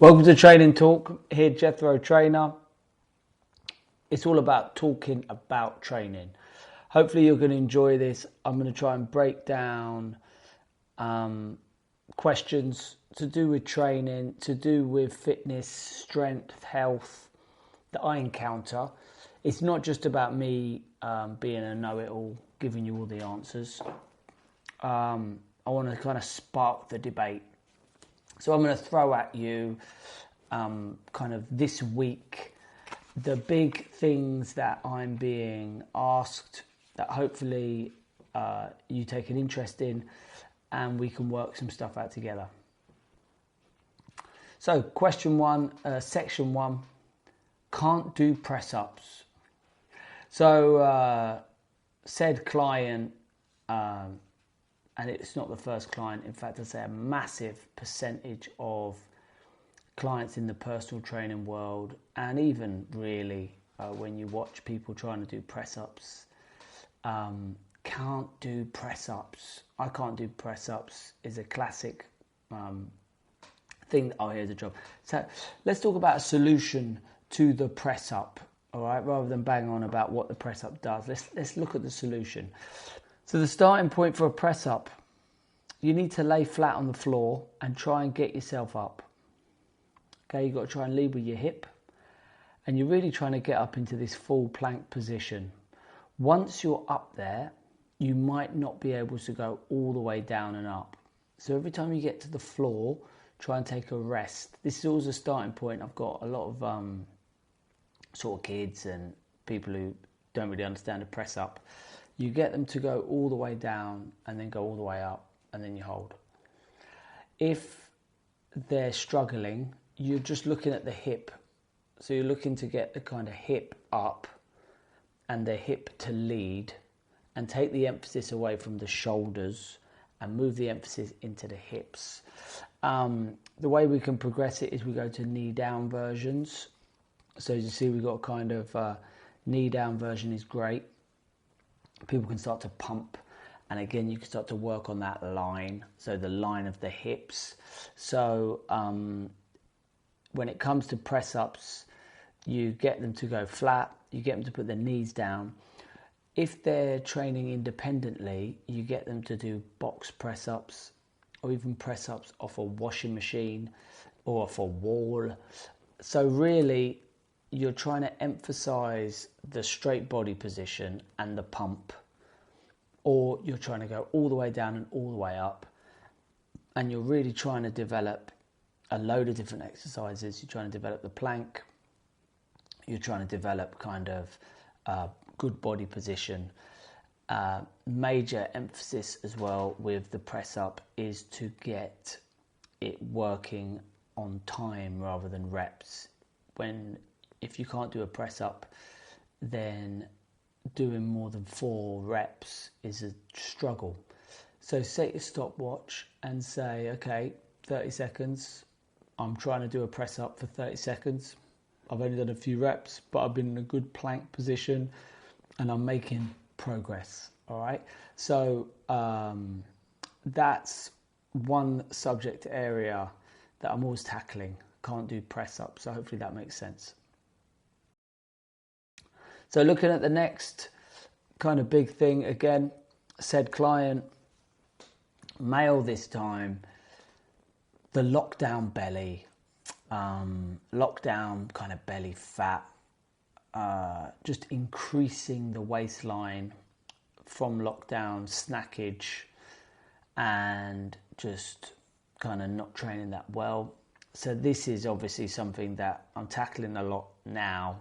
Welcome to Training Talk. Here, Jethro Trainer. It's all about talking about training. Hopefully you're going to enjoy this. I'm going to try and break down questions to do with training, to do with fitness, strength, health that I encounter. It's not just about me being a know-it-all, giving you all the answers. I want to kind of spark the debate. So I'm going to throw at you kind of this week the big things that I'm being asked that hopefully you take an interest in and we can work some stuff out together. So question one, section one, can't do press-ups. So said client, and it's not the first client, in fact I'd say a massive percentage of clients in the personal training world, and even really when you watch people trying to do press-ups, can't do press-ups. I can't do press-ups is a classic thing that I hear as a job. So let's talk about a solution to the press-up, all right, rather than bang on about what the press-up does. Let's look at the solution. So the starting point for a press up, you need to lay flat on the floor and try and get yourself up. Okay, you've got to try and lead with your hip, and you're really trying to get up into this full plank position. Once you're up there, you might not be able to go all the way down and up. So every time you get to the floor, try and take a rest. This is always a starting point. I've got a lot of sort of kids and people who don't really understand a press up. You get them to go all the way down and then go all the way up and then you hold. If they're struggling, you're just looking at the hip. So you're looking to get the kind of hip up and the hip to lead and take the emphasis away from the shoulders and move the emphasis into the hips. The way we can progress it is we go to knee down versions. So as you see, we've got kind of knee down version is great. People can start to pump, and again you can start to work on that line, so the line of the hips. So when it comes to press ups, you get them to go flat, you get them to put their knees down. If they're training independently, you get them to do box press ups or even press ups off a washing machine or off a wall. So really you're trying to emphasize the straight body position and the pump, or you're trying to go all the way down and all the way up, and you're really trying to develop a load of different exercises. You're trying to develop the plank, you're trying to develop kind of good body position. Major emphasis as well with the press up is to get it working on time rather than reps. If you can't do a press up, then doing more than 4 reps is a struggle. So set your stopwatch and say, okay, 30 seconds. I'm trying to do a press up for 30 seconds. I've only done a few reps, but I've been in a good plank position and I'm making progress. All right. So that's one subject area that I'm always tackling. Can't do press up. So hopefully that makes sense. So looking at the next kind of big thing, again, said client, male this time, the lockdown belly, lockdown kind of belly fat, just increasing the waistline from lockdown snackage and just kind of not training that well. So this is obviously something that I'm tackling a lot now.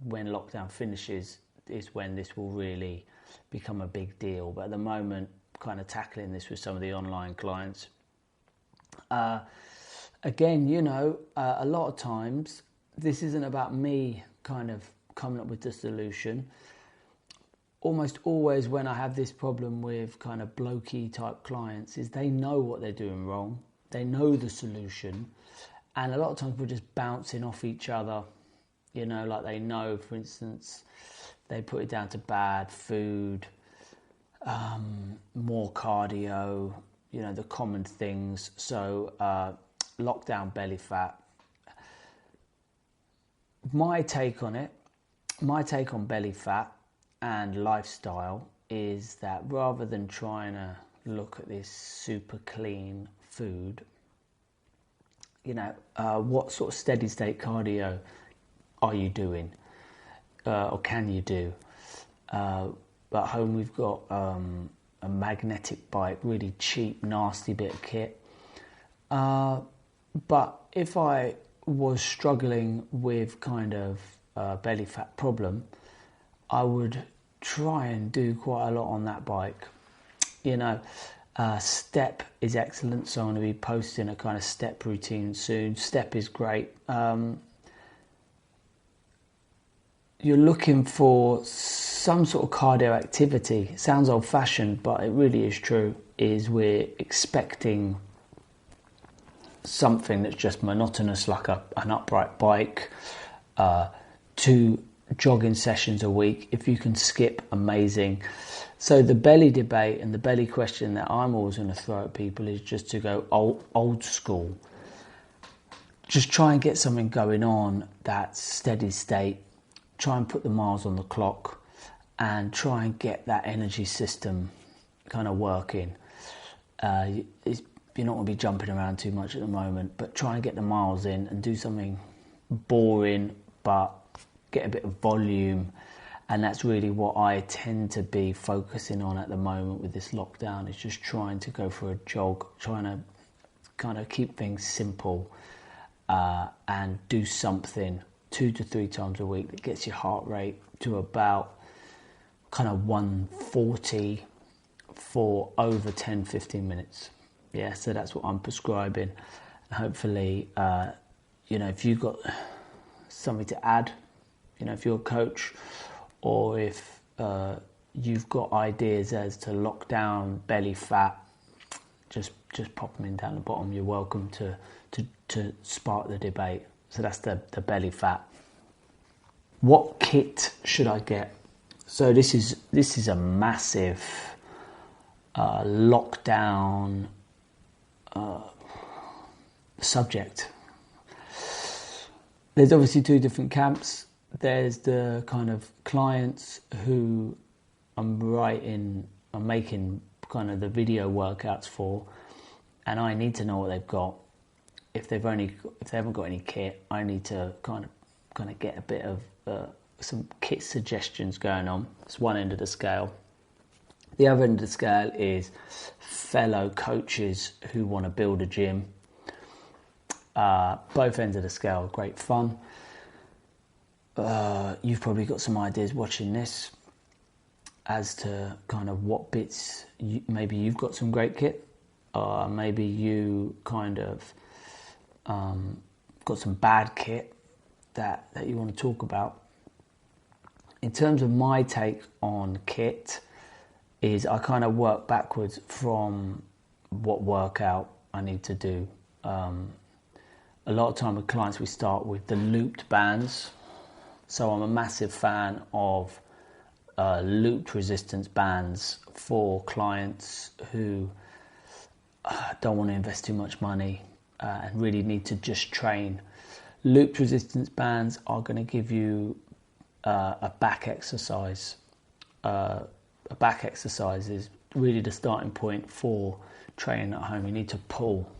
When lockdown finishes is when this will really become a big deal. But at the moment, kind of tackling this with some of the online clients. Again, you know, a lot of times this isn't about me kind of coming up with the solution. Almost always when I have this problem with kind of blokey type clients is they know what they're doing wrong. They know the solution. And a lot of times we're just bouncing off each other. You know, like they know, for instance, they put it down to bad food, more cardio, you know, the common things. So lockdown belly fat, my take on it, my take on belly fat and lifestyle is that rather than trying to look at this super clean food, you know, what sort of steady state cardio are you doing, or can you do? At home we've got a magnetic bike, really cheap, nasty bit of kit. But if I was struggling with kind of belly fat problem, I would try and do quite a lot on that bike. You know, step is excellent, so I'm going to be posting a kind of step routine soon. Step is great. You're looking for some sort of cardio activity. It sounds old-fashioned, but it really is true, is we're expecting something that's just monotonous, like an upright bike, 2 jogging sessions a week. If you can skip, amazing. So the belly debate and the belly question that I'm always going to throw at people is just to go old school. Just try and get something going on that's steady state. Try and put the miles on the clock and try and get that energy system kind of working. You're not going to be jumping around too much at the moment, but try and get the miles in and do something boring, but get a bit of volume. And that's really what I tend to be focusing on at the moment with this lockdown, is just trying to go for a jog, trying to kind of keep things simple, and do something 2 to 3 times a week that gets your heart rate to about kind of 140 for over 10-15 minutes. Yeah, so that's what I'm prescribing. And hopefully, you know, if you've got something to add, you know, if you're a coach, or if you've got ideas as to lock down belly fat, just pop them in down the bottom. You're welcome to spark the debate. So that's the belly fat. What kit should I get? So this is a massive lockdown subject. There's obviously 2 different camps. There's the kind of clients who I'm making kind of the video workouts for, and I need to know what they've got. If they haven't got any kit, I need to kind of get a bit of some kit suggestions going on. That's one end of the scale. The other end of the scale is fellow coaches who want to build a gym. Both ends of the scale, great fun. You've probably got some ideas watching this as to kind of what bits, maybe you've got some great kit, or maybe you kind of got some bad kit that you want to talk about. In terms of my take on kit, is I kind of work backwards from what workout I need to do. A lot of time with clients we start with the looped bands. So I'm a massive fan of looped resistance bands for clients who don't want to invest too much money and really need to just train. Looped resistance bands are going to give you a back exercise. A back exercise is really the starting point for training at home. You need to pull,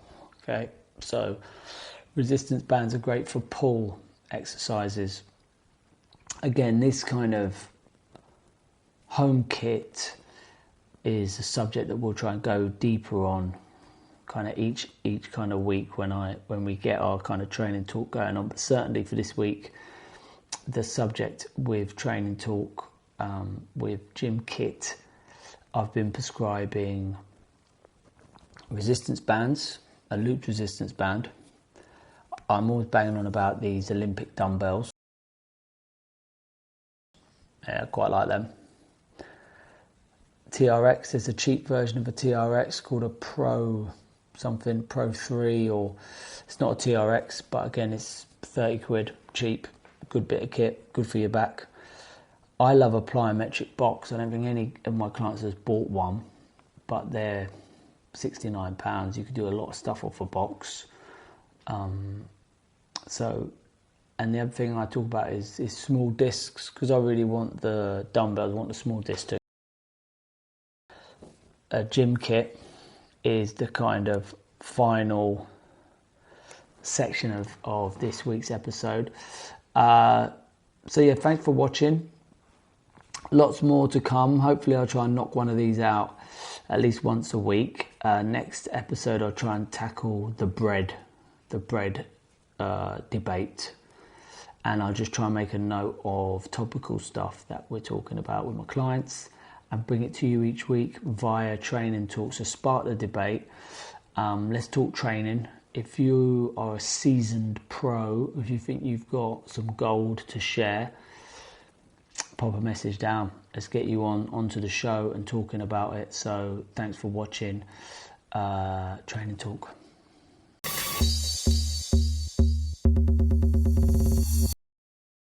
okay? So resistance bands are great for pull exercises. Again, this kind of home kit is a subject that we'll try and go deeper on kind of each kind of week when we get our kind of training talk going on. But certainly for this week, the subject with training talk, with gym kit, I've been prescribing resistance bands, a looped resistance band. I'm always banging on about these Olympic dumbbells. Yeah, I quite like them. TRX, there's a cheap version of a TRX called a Pro 3, or it's not a TRX, but again it's 30 quid, cheap, good bit of kit, good for your back. I love a plyometric box. I don't think any of my clients has bought one, but they're £69. You could do a lot of stuff off a box. So And the other thing I talk about is small discs, because I really want the dumbbells, I want the small disc too. A gym kit is the kind of final section of this week's episode. So yeah, thanks for watching. Lots more to come. Hopefully I'll try and knock one of these out at least once a week. Next episode I'll try and tackle the bread debate, and I'll just try and make a note of topical stuff that we're talking about with my clients and bring it to you each week via training talks. So spark the debate. Let's talk training. If you are a seasoned pro, if you think you've got some gold to share, pop a message down. Let's get you onto the show and talking about it. So thanks for watching Training Talk.